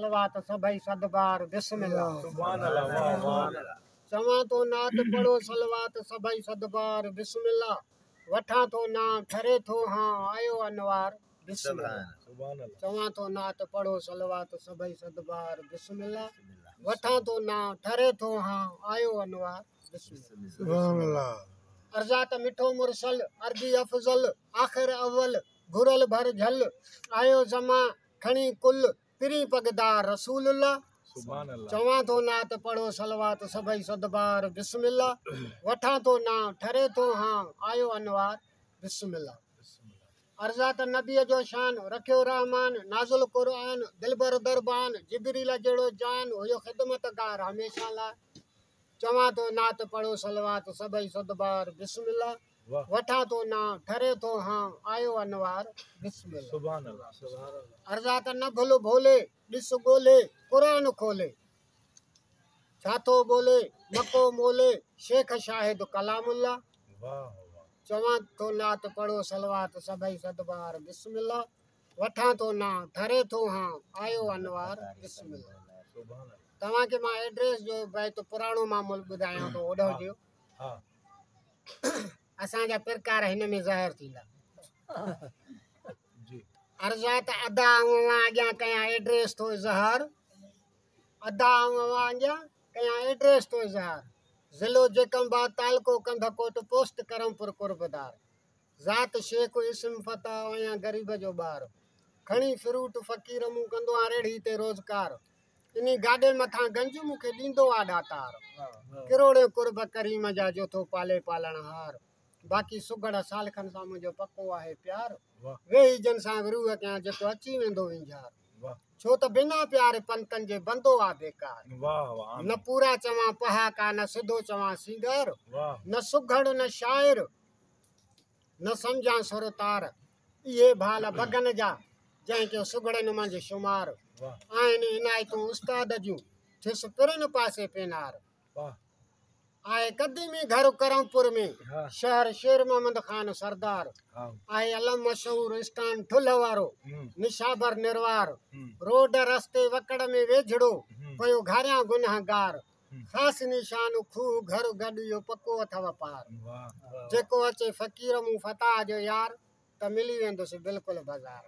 सलवात सभई सदबार बिस्मिल्लाह। सुभान अल्लाह, वाह वाह। चवां तो नात पढ़ो सलवात सभई सदबार बिस्मिल्लाह। वठां तो नाम ठरे थो हाँ आयो अनवार बिस्मिल्लाह। सुभान अल्लाह। चवां तो नात पढ़ो सलवात सभई सदबार बिस्मिल्लाह। वठां तो नाम ठरे थो हाँ आयो अनवार बिस्मिल्लाह। सुभान अल्लाह। अर्जात मिठो मुरसल अर्दी अफजल आखिर अव्वल घुरल भर झल आयो जमा खणी कुल पिरी पगदार रसूलुल्लाह। सुभान अल्लाह। चवां तो नात पढ़ो सलवात सभई सदबार बिस्मिल्लाह। वठां तो नाम ठरे थो हाँ आयो अनवार बिस्मिल्लाह। अर्जात नबीअ जो शान रखियो रहमान नाज़ुल क़ुरान दिलबर दरबान जिबरील जहिड़ो जान हुयो ख़िदमतगार हमेशह लाइ। चवां तो नात पढ़ो सलवात सभई सदबार बिस्मिल्लाह। वठां तो नाम ठरे थो हाँ आयो अनवार बिस्मिल्लाह। सुभान अल्लाह, सुभान अल्लाह। अर्जात न भुल भोले ॾिस ॻोल्हे क़ुरान खोले छा थो बोले मको मोले शेख शाहिद कलामुल्लाह। वाह वाह। चवां तो नात पढ़ो सलवात सभई सदबार बिस्मिल्लाह। वठां तो नाम ठरे थो हाँ आयो अनवार बिस्मिल्लाह। सुभान अल्लाह। तव्हांखे मां एड्रेस जो भई तो पुराणो मामूल ॿुधायां थो ओॾो जो हाँ। असांजा पिरकार हिन में ज़ाहिर थींदा। जी। अर्जात अदा अॻियां कयां एड्रेस तो इज़हार अदा अॻियां कयां एड्रेस तो इज़हार ज़िलो जेकमबाद तालको कंधकोट पोस्ट करमपुर कुर्बदार ज़ात शेख इस्म फता आहियां ग़रीब जो ॿार खणी फ्रूट फ़क़ीर मूं कंदो आहियां रेड़ी ते रोज़गार इन्ही गाॾे मथां गंज मूंखे ॾींदो आहे ॾातार किरोड़े कुर्ब करीम जा जो थो पाले पालणहार बाक़ी सुगड़ साल खनि सां मुंहिंजो पको आहे प्यार वेही जन सां विरूह कयां जेको अची वेंदो विंझार छो त बिना प्यार पंतनि जे बंदो आहे बेकार वाह वाह। न पूरा चवां पहाका न सिधो चवां सींगर वाह। न सुघड़ न शाइर न सम्झां सुरतार इहे भाल भगन जा जंहिंखे सुघड़नि मंझि शुमार आहिनि इनायतूं उस्ताद जूं थिस पिरनि पासे पेनार आहे क़दीमी घर करमपुर में शहर शेर मोहम्मद ख़ान सरदार आहे अलम मशहूर स्टान ठुल वारो निशाबर निर्वार रोड रस्ते वकड़ में वेझड़ो पयो घारियां गुनहगार ख़ासि निशान खूह घर गॾु इहो पको अथव पार जेको अचे फ़क़ीर मूं फताह जो यार त मिली वेंदुसि बिल्कुलु बाज़ार।